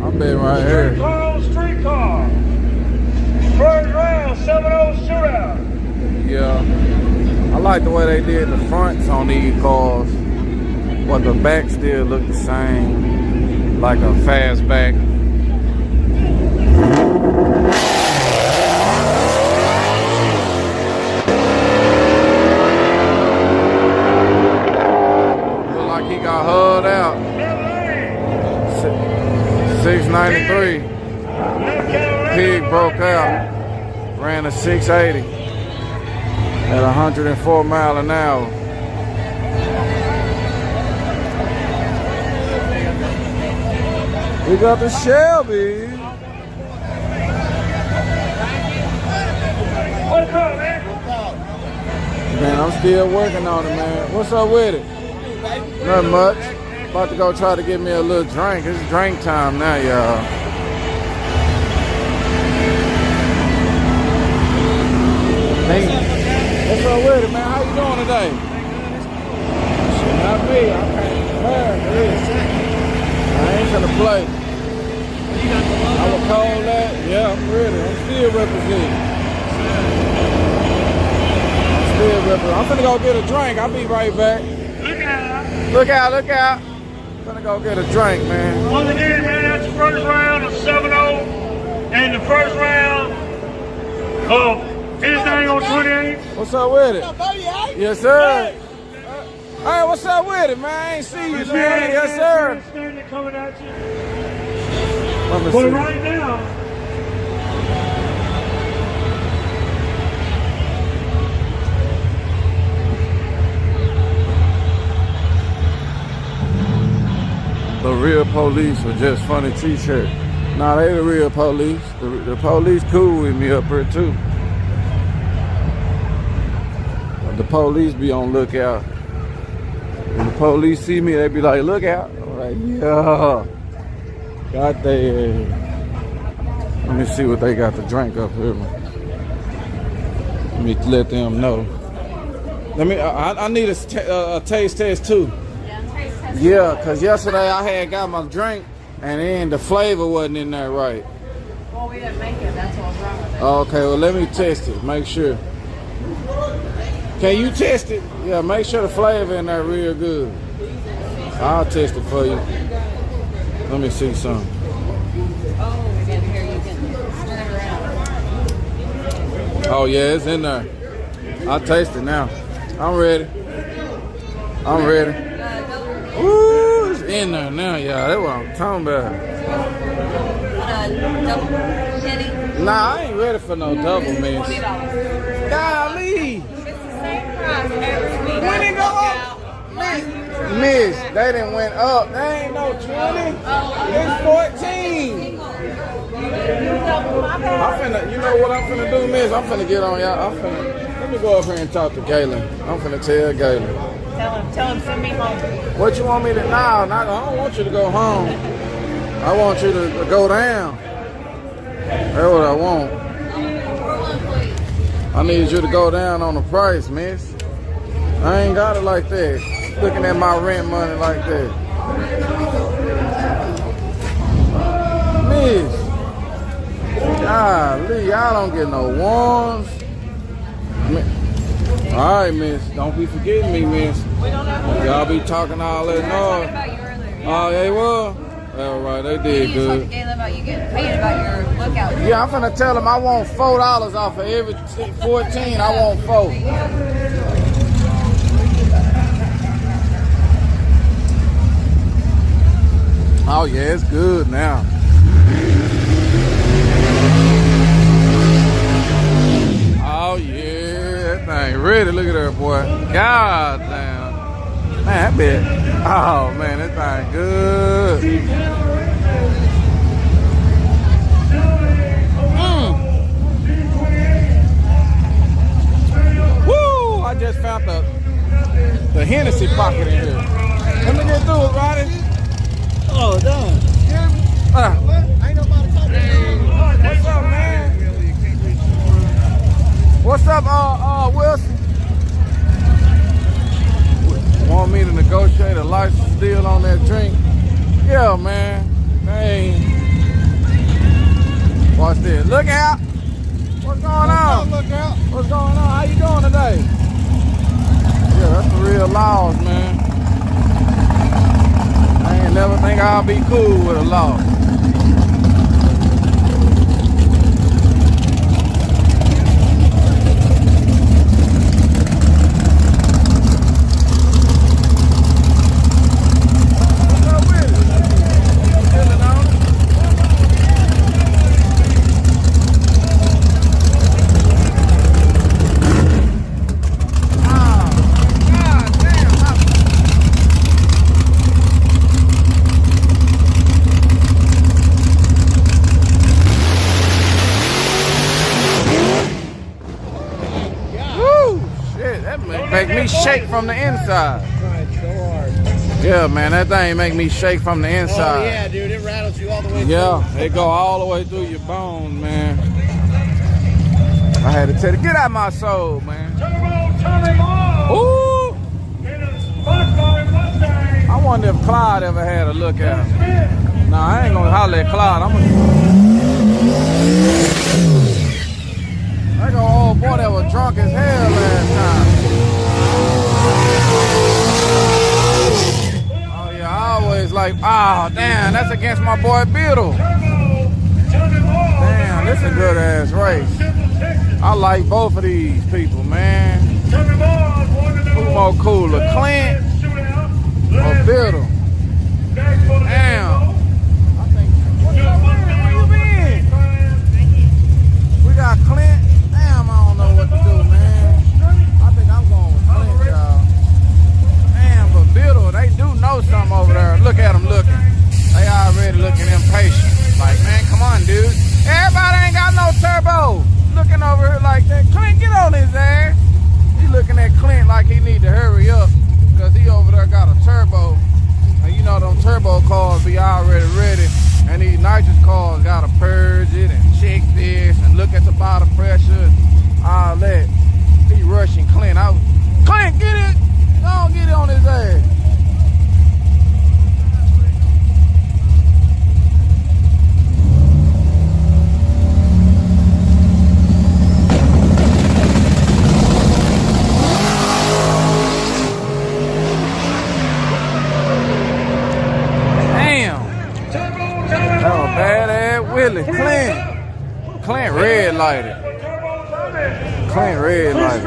I'm betting right here. Street car. First round, 7-0 shootout. Yeah. I like the way they did the fronts on these cars. But the back still look the same. Like a fastback. Look like he got hulled out. 693. Pig broke out. Ran a 680 at 104 miles an hour. We got the Shelby. What's up, man? Man, I'm still working on it, man. What's up with it? Not much. About to go try to get me a little drink. It's drink time now, y'all. What's up with it, man? How you doing today? Shit, not me. I can't compare to this. I ain't finna play. I would call that. Yeah, I'm ready. I'm still representing. I'm finna go get a drink. I'll be right back. Look out. Look out, look out. Finna go get a drink, man. Once again, man, that's the first round of 7-0. And the first round of anything on 28. What's up with it? Yes, sir. Hey, what's up with it, man? I ain't see you, man. Yes, sir. Coming at you. Let me But see. right now, The real police or just funny t-shirt. Nah, they the real police. The police cool with me up here too. The police be on lookout. When the police see me, they be like, look out. I'm like, yeah. Got they. Let me see what they got to drink up here. Let me let them know. Let me. I need a taste test too. Yeah, because yesterday I had got my drink and then the flavor wasn't in there right. Well, we didn't make it. That's what's wrong with it. Okay, well, let me test it. Make sure. Can you test it? Yeah, make sure the flavor in there real good. I'll test it for you. Let me see some. Oh, we can hear you can stir it around. Oh, yeah, it's in there. I'll taste it now. I'm ready. I'm ready. Ooh, it's in there now, y'all. That's what I'm talking about. Double penny. Nah, I ain't ready for no double, man. $20. Golly. It's the same price every week. When it go up? Miss, they done went up. They ain't no 20. It's 14. I'm finna, you know what I'm finna do, Miss? I'm finna get on y'all. Let me go up here and talk to Galen. I'm finna tell Galen. Tell him send me home. What you want me to? Nah, I don't want you to go home. I want you to go down. That's what I want. I need you to go down on the price, miss. I ain't got it like that. Looking at my rent money like that. Miss. Golly, y'all don't get no ones. All right, miss. Don't be forgetting me, miss. Y'all be talking all that noise. Oh, they were? All right, they did good. You talked to about you getting paid about your lookout. Yeah, I'm finna tell them I want $4 off of every 14. I want 4. Oh yeah, it's good now. Oh yeah, that thing ready. Look at her, boy. God damn. Man, that bit. Oh man, that thing good. Woo! I just found the Hennessy pocket in here. Let me get through it, Roddy. Oh, done. Ain't nobody talking to you. What's up, man? What's up, Wilson? Want me to negotiate a license deal on that drink? Yeah, man. Hey, this? Look out! What's going on? Look out. What's going on? How you doing today? Yeah, that's the real laws, man. I ain't never think I'll be cool with a law. Make me shake from the inside. Tried so hard. Yeah, man, that thing make me shake from the inside. Oh yeah, dude, it rattles you all the way through. Yeah, it go all the way through your bones, man. I had to tell you, get out my soul, man. Ooh! I wonder if Clyde ever had a look at him. Nah, I ain't gonna holler at Clyde. I'm gonna... That old boy that was drunk as hell last time. Oh yeah, I always like, oh damn, that's against my boy Beetle. Damn, this is a good ass race. I like both of these people, man. Who more cooler, Clint or Beetle? Damn. I think, where you been? We got Clint. Damn, I don't know what to do, man. I think I'm going with Clint, y'all. Damn, but Beetle, they do know something over there. Look at them looking. They already looking impatient. Like, man, come on, dude. Everybody ain't got no turbo. Looking over here like that. Clint, get on his ass. He looking at Clint like he need to hurry up because he over there got a turbo. And you know them turbo cars be already ready. And these nitrous cars gotta purge it and check this and look at the bottom pressure and all that. He rushing Clint. Clint, get it! Don't get it on his ass. Willie, Clint red lighted. Clint red lighted.